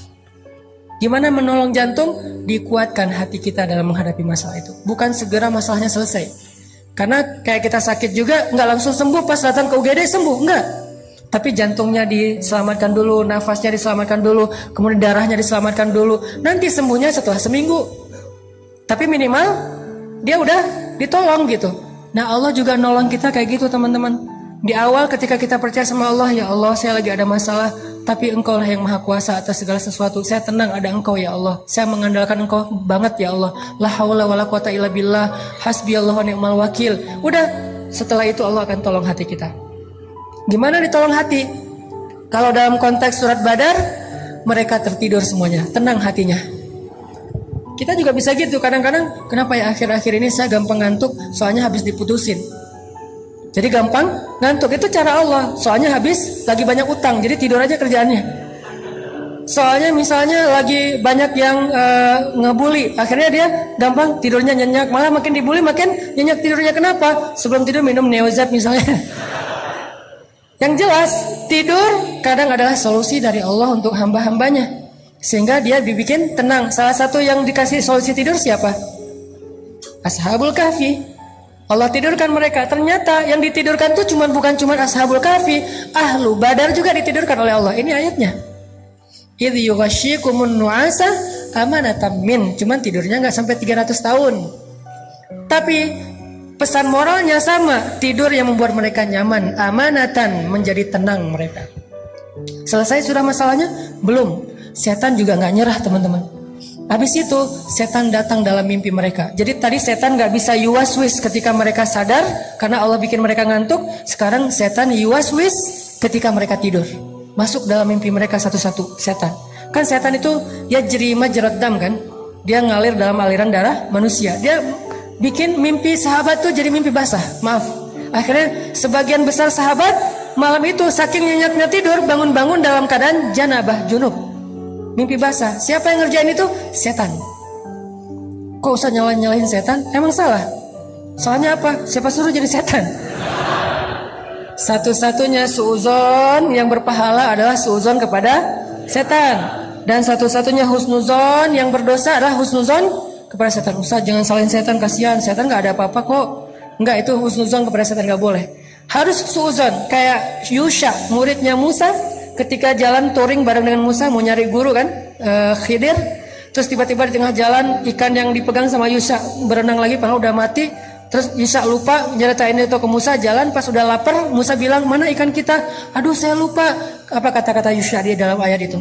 Gimana menolong jantung? Dikuatkan hati kita dalam menghadapi masalah itu. Bukan segera masalahnya selesai. Karena kayak kita sakit juga nggak langsung sembuh pas datang ke UGD sembuh, enggak. Tapi jantungnya diselamatkan dulu, nafasnya diselamatkan dulu, kemudian darahnya diselamatkan dulu. Nanti sembuhnya setelah seminggu. Tapi minimal dia udah ditolong gitu. Nah Allah juga nolong kita kayak gitu teman-teman. Di awal ketika kita percaya sama Allah, ya Allah saya lagi ada masalah, tapi Engkau lah yang maha kuasa atas segala sesuatu. Saya tenang ada Engkau ya Allah. Saya mengandalkan Engkau banget ya Allah. La haula wala quwata illa billah. Hasbiyallahu wa ni'mal wakil. Udah, setelah itu Allah akan tolong hati kita. Gimana ditolong hati? Kalau dalam konteks surat Badar, mereka tertidur semuanya, tenang hatinya. Kita juga bisa gitu kadang-kadang. Kenapa ya akhir-akhir ini saya gampang ngantuk? Soalnya habis diputusin. Jadi gampang ngantuk, itu cara Allah. Soalnya habis lagi banyak utang, jadi tidur aja kerjaannya. Soalnya misalnya lagi banyak yang ngebully, akhirnya dia gampang tidurnya nyenyak. Malah makin dibully makin nyenyak tidurnya. Kenapa? Sebelum tidur minum Neozap misalnya. Yang jelas tidur kadang adalah solusi dari Allah untuk hamba-hambanya, sehingga dia dibikin tenang. Salah satu yang dikasih solusi tidur siapa? Ashabul Kahfi. Allah tidurkan mereka. Ternyata yang ditidurkan tuh bukan cuma Ashabul Kahfi, Ahlu Badar juga ditidurkan oleh Allah. Ini ayatnya. Idh yughashshikumun nu'asa amanatan min. Cuman tidurnya nggak sampai 300 tahun. Tapi pesan moralnya sama, tidur yang membuat mereka nyaman, amanatan, menjadi tenang mereka. Selesai sudah masalahnya? Belum. Setan juga nggak nyerah teman-teman. Habis itu setan datang dalam mimpi mereka. Jadi tadi setan nggak bisa yuwaswis ketika mereka sadar karena Allah bikin mereka ngantuk. Sekarang setan yuwaswis ketika mereka tidur. Masuk dalam mimpi mereka satu-satu setan. Kan setan itu ya jerima jerodam kan? Dia ngalir dalam aliran darah manusia. Dia bikin mimpi sahabat tuh jadi mimpi basah. Maaf. Akhirnya sebagian besar sahabat malam itu saking nyenyaknya tidur bangun-bangun dalam keadaan janabah junub. Mimpi basah. Siapa yang ngerjain itu? Setan. Kok usah nyalahin setan? Emang salah? Salahnya apa? Siapa suruh jadi setan? Satu-satunya suuzon yang berpahala adalah suuzon kepada setan. Dan satu-satunya husnuzon yang berdosa adalah husnuzon kepada setan. Ustaz jangan salahin setan, kasihan. Setan gak ada apa-apa kok. Enggak, itu husnuzon kepada setan gak boleh. Harus suuzon. Kayak Yusha, muridnya Musa, ketika jalan touring bareng dengan Musa mau nyari guru kan, Khidir. Terus tiba-tiba di tengah jalan ikan yang dipegang sama Yusha berenang lagi padahal udah mati. Terus Yusha lupa nyeritain itu ke Musa. Jalan pas udah lapar, Musa bilang mana ikan kita? Aduh saya lupa. Apa kata-kata Yusha dia dalam ayat itu?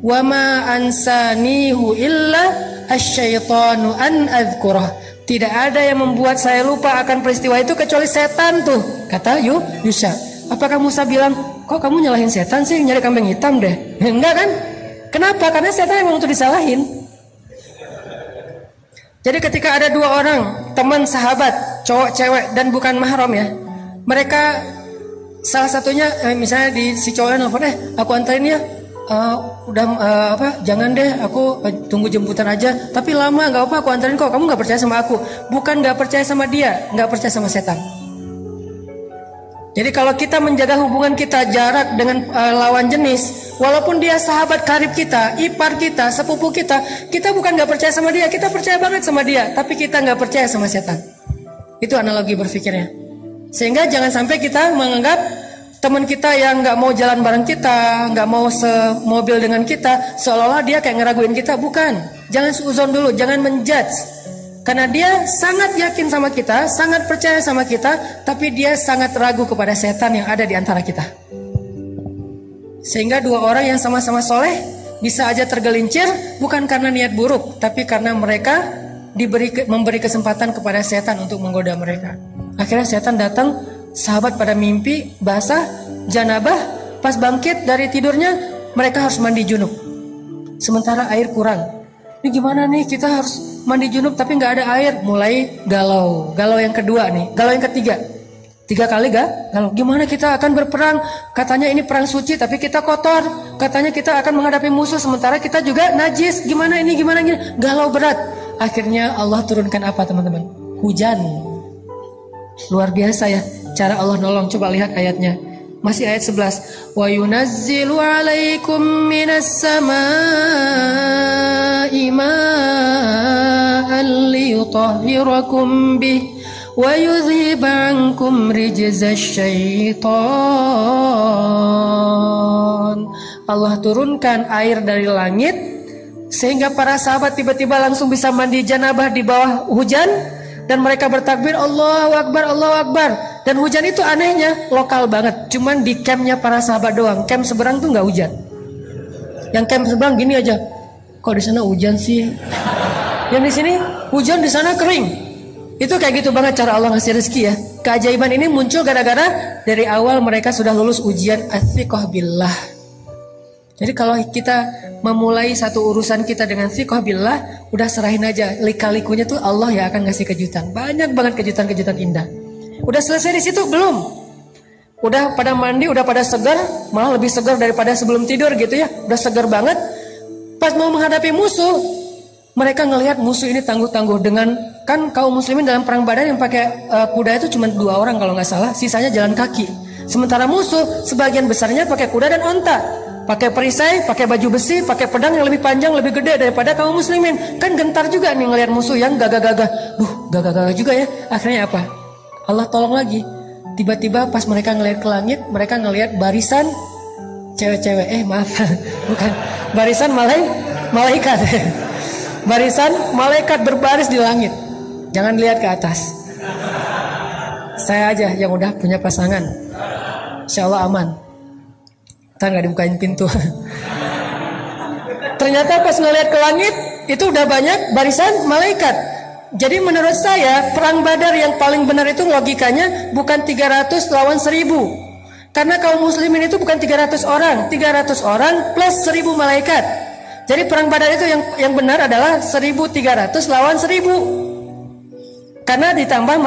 Wa ma ansanihu illa asyaitanu an adzkurah. Tidak ada yang membuat saya lupa akan peristiwa itu kecuali setan tuh, kata Yusha. Apakah Musa bilang, kok kamu nyalahin setan sih, nyari kambing hitam deh? Enggak kan? Kenapa? Karena setan emang untuk disalahin. Jadi ketika ada dua orang, teman sahabat, cowok cewek dan bukan mahram ya, mereka salah satunya misalnya si cowoknya nelfon, aku antarin ya, jangan deh, aku tunggu jemputan aja, tapi lama nggak apa, aku antarin kok, kamu nggak percaya sama aku, bukan nggak percaya sama dia, nggak percaya sama setan. Jadi kalau kita menjaga hubungan kita jarak dengan lawan jenis, walaupun dia sahabat karib kita, ipar kita, sepupu kita, kita bukan nggak percaya sama dia, kita percaya banget sama dia, tapi kita nggak percaya sama setan. Itu analogi berpikirnya. Sehingga jangan sampai kita menganggap teman kita yang nggak mau jalan bareng kita, nggak mau semobil dengan kita, seolah-olah dia kayak ngeraguin kita. Bukan. Jangan suuzon dulu, jangan menjudge. Karena dia sangat yakin sama kita, sangat percaya sama kita, tapi dia sangat ragu kepada setan yang ada di antara kita. Sehingga dua orang yang sama-sama soleh bisa aja tergelincir bukan karena niat buruk, tapi karena mereka memberi kesempatan kepada setan untuk menggoda mereka. Akhirnya setan datang, sahabat pada mimpi basah, janabah, pas bangkit dari tidurnya mereka harus mandi junub. Sementara air kurang. Ini gimana nih, kita harus mandi junub tapi nggak ada air. Mulai galau yang kedua nih, galau yang ketiga. 3 kali galau. Gimana kita akan berperang? Katanya ini perang suci tapi kita kotor. Katanya kita akan menghadapi musuh sementara kita juga najis. Gimana ini? Galau berat. Akhirnya Allah turunkan apa teman-teman? Hujan. Luar biasa ya cara Allah nolong. Coba lihat ayatnya. Masih ayat 11. Wa yunazzilu 'alaikum minas samaa'i ma'an liyutahhirakum bih wa yudhhiba 'ankum rijzasy syaitan. Allah turunkan air dari langit sehingga para sahabat tiba-tiba langsung bisa mandi janabah di bawah hujan dan mereka bertakbir Allahu Akbar, Allahu Akbar. Dan hujan itu anehnya lokal banget, cuman di campnya para sahabat doang. Camp seberang tuh nggak hujan. Yang camp seberang gini aja, kok di sana hujan sih? Yang di sini hujan, di sana kering. Itu kayak gitu banget cara Allah ngasih rezeki ya. Keajaiban ini muncul gara-gara dari awal mereka sudah lulus ujian ats-tsiqah billah. Jadi kalau kita memulai satu urusan kita dengan tsiqah billah, udah serahin aja, lika-likunya tuh Allah ya akan ngasih kejutan. Banyak banget kejutan-kejutan indah. Udah selesai di situ belum? Udah pada mandi, udah pada segar, malah lebih segar daripada sebelum tidur gitu ya. Udah segar banget. Pas mau menghadapi musuh, mereka ngelihat musuh ini tangguh-tangguh dengan, kan kaum muslimin dalam perang Badar yang pakai kuda itu cuma 2 orang kalau nggak salah, sisanya jalan kaki. Sementara musuh sebagian besarnya pakai kuda dan onta, pakai perisai, pakai baju besi, pakai pedang yang lebih panjang, lebih gede daripada kaum muslimin. Kan gentar juga nih ngelihat musuh yang gagah-gagah. Gagah-gagah juga ya. Akhirnya apa? Allah tolong lagi. Tiba-tiba pas mereka ngelihat ke langit, mereka ngelihat barisan cewek-cewek, maaf, bukan, barisan malaikat. Barisan malaikat berbaris di langit. Jangan lihat ke atas. Saya aja yang udah punya pasangan, insya Allah aman. Ntar gak dibukain pintu. Ternyata pas ngelihat ke langit, itu udah banyak barisan malaikat. Jadi menurut saya perang Badar yang paling benar itu logikanya bukan 300 lawan 1000. Karena kaum muslimin itu bukan 300 orang, 300 orang plus 1000 malaikat. Jadi perang Badar itu yang benar adalah 1300 lawan 1000. Karena ditambah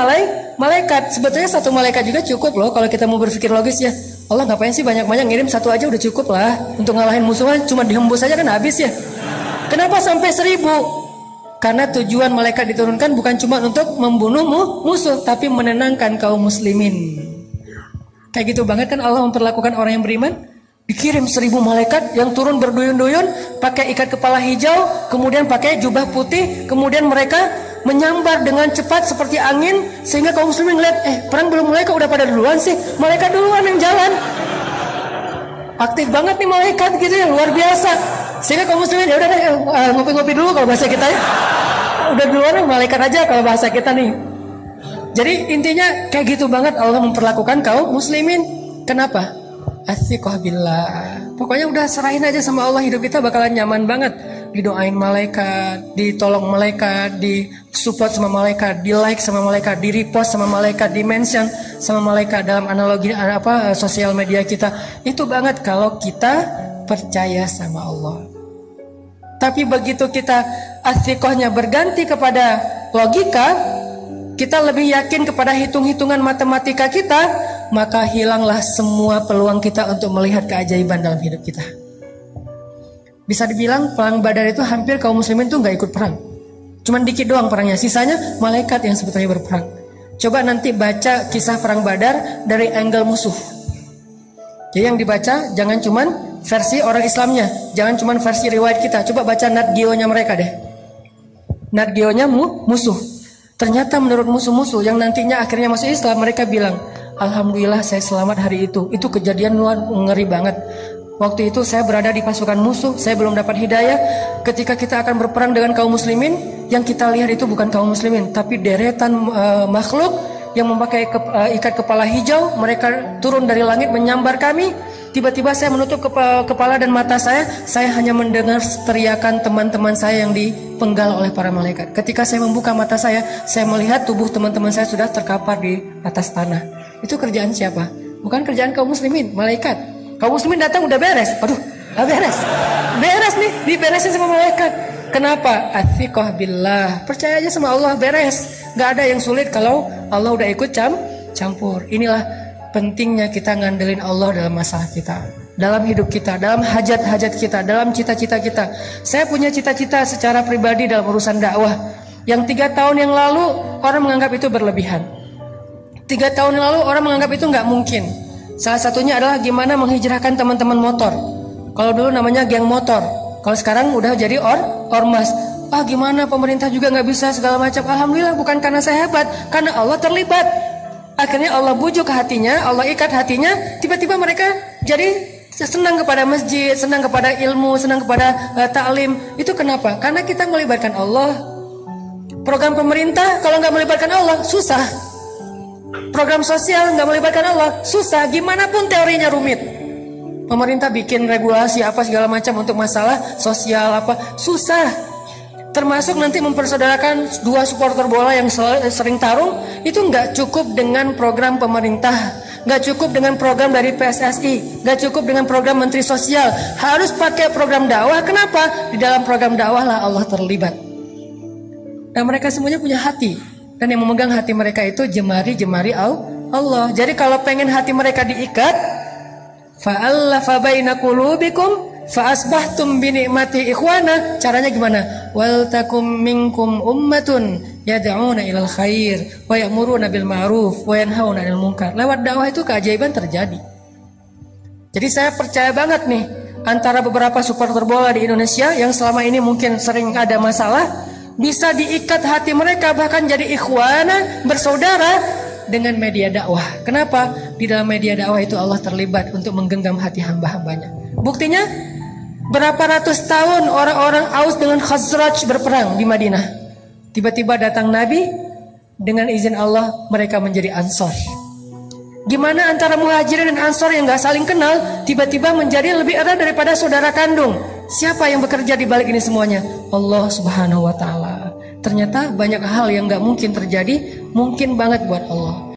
malaikat. Sebetulnya satu malaikat juga cukup loh kalau kita mau berpikir logis ya. Allah ngapain sih banyak-banyak, ngirim satu aja udah cukup lah. Untuk ngalahin musuhan cuma dihembus aja kan habis ya. Kenapa sampai 1000? Karena tujuan malaikat diturunkan bukan cuma untuk membunuh musuh, tapi menenangkan kaum muslimin. Kayak gitu banget kan Allah memperlakukan orang yang beriman. Dikirim 1000 malaikat yang turun berduyun-duyun, pakai ikat kepala hijau, kemudian pakai jubah putih, kemudian mereka menyambar dengan cepat seperti angin, sehingga kaum muslimin ngeliat, perang belum mulai kok udah pada duluan sih, malaikat duluan yang jalan. Aktif banget nih malaikat gitu ya, luar biasa. Sehingga kaum muslimin ya udah deh, ngopi-ngopi dulu kalau bahasa kita ya. Udah duluan malaikat aja kalau bahasa kita nih. Jadi intinya kayak gitu banget Allah memperlakukan kaum muslimin. Kenapa? Athiqah billah. Pokoknya udah serahin aja sama Allah, hidup kita bakalan nyaman banget. Didoain malaikat, ditolong malaikat, disupport sama malaikat, di like sama malaikat, di repost sama malaikat, di mention sama malaikat dalam analogi sosial media kita. Itu banget kalau kita percaya sama Allah. Tapi begitu kita athiqahnya berganti kepada logika, kita lebih yakin kepada hitung-hitungan matematika kita, maka hilanglah semua peluang kita untuk melihat keajaiban dalam hidup kita. Bisa dibilang perang Badar itu hampir kaum muslimin tuh gak ikut perang. Cuman dikit doang perangnya, sisanya malaikat yang sebetulnya berperang. Coba nanti baca kisah perang Badar dari angle musuh. Jadi yang dibaca jangan cuman versi orang Islamnya, jangan cuman versi riwayat kita. Coba baca Nat Geo-nya mereka deh. Nat Geo-nya musuh. Ternyata menurut musuh-musuh yang nantinya akhirnya masuk Islam, mereka bilang, alhamdulillah saya selamat hari itu. Itu kejadian luar ngeri banget. Waktu itu saya berada di pasukan musuh, saya belum dapat hidayah. Ketika kita akan berperang dengan kaum muslimin, yang kita lihat itu bukan kaum muslimin, tapi deretan makhluk yang memakai ikat kepala hijau. Mereka turun dari langit menyambar kami. Tiba-tiba saya menutup kepala dan mata saya hanya mendengar teriakan teman-teman saya yang dipenggal oleh para malaikat. Ketika saya membuka mata saya melihat tubuh teman-teman saya sudah terkapar di atas tanah. Itu kerjaan siapa? Bukan kerjaan kaum muslimin, malaikat. Kaum muslimin datang udah beres. Aduh, gak beres. Beres nih, diberesin sama malaikat. Kenapa? Athiqah billah. Percaya aja sama Allah, beres. Gak ada yang sulit kalau Allah udah ikut campur. Inilah pentingnya kita ngandelin Allah dalam masalah kita, dalam hidup kita, dalam hajat-hajat kita, dalam cita-cita kita. Saya punya cita-cita secara pribadi dalam urusan dakwah yang 3 tahun yang lalu orang menganggap itu berlebihan. 3 tahun yang lalu orang menganggap itu nggak mungkin. Salah satunya adalah gimana menghijrahkan teman-teman motor. Kalau dulu namanya geng motor, kalau sekarang udah jadi ormas. Gimana pemerintah juga nggak bisa segala macam. Alhamdulillah bukan karena saya hebat, karena Allah terlibat. Akhirnya Allah bujuk hatinya, Allah ikat hatinya. Tiba-tiba mereka jadi senang kepada masjid, senang kepada ilmu, senang kepada ta'lim. Itu kenapa? Karena kita melibatkan Allah. Program pemerintah kalau nggak melibatkan Allah susah. Program sosial nggak melibatkan Allah susah. Gimana pun teorinya rumit. Pemerintah bikin regulasi apa segala macam untuk masalah sosial apa susah. Termasuk nanti mempersaudarakan 2 supporter bola yang sering tarung. Itu nggak cukup dengan program pemerintah, nggak cukup dengan program dari PSSI, nggak cukup dengan program Menteri Sosial. Harus pakai program dakwah. Kenapa? Di dalam program dakwah lah Allah terlibat. Dan mereka semuanya punya hati. Dan yang memegang hati mereka itu jemari-jemari Allah. Jadi kalau pengen hati mereka diikat, fa'allafa baina qulubikum fa'asbahtum binikmati ikhwana. Caranya gimana? Wal takum minkum ummatun yad'una ilal khair wa ya'muruna bil ma'ruf wa yanhauna 'anil munkar. Lewat dakwah itu keajaiban terjadi. Jadi saya percaya banget nih, antara beberapa supporter bola di Indonesia yang selama ini mungkin sering ada masalah, bisa diikat hati mereka bahkan jadi ikhwana, bersaudara Dengan media dakwah. Kenapa? Di dalam media dakwah itu Allah terlibat untuk menggenggam hati hamba-hambanya. Buktinya, berapa ratus tahun orang-orang Aus dengan Khazraj berperang di Madinah. Tiba-tiba datang Nabi, dengan izin Allah mereka menjadi Ansor. Gimana antara Muhajirin dan Ansor yang gak saling kenal tiba-tiba menjadi lebih erat daripada saudara kandung? Siapa yang bekerja di balik ini semuanya? Allah Subhanahu wa Ta'ala. Ternyata banyak hal yang gak mungkin terjadi, mungkin banget buat Allah.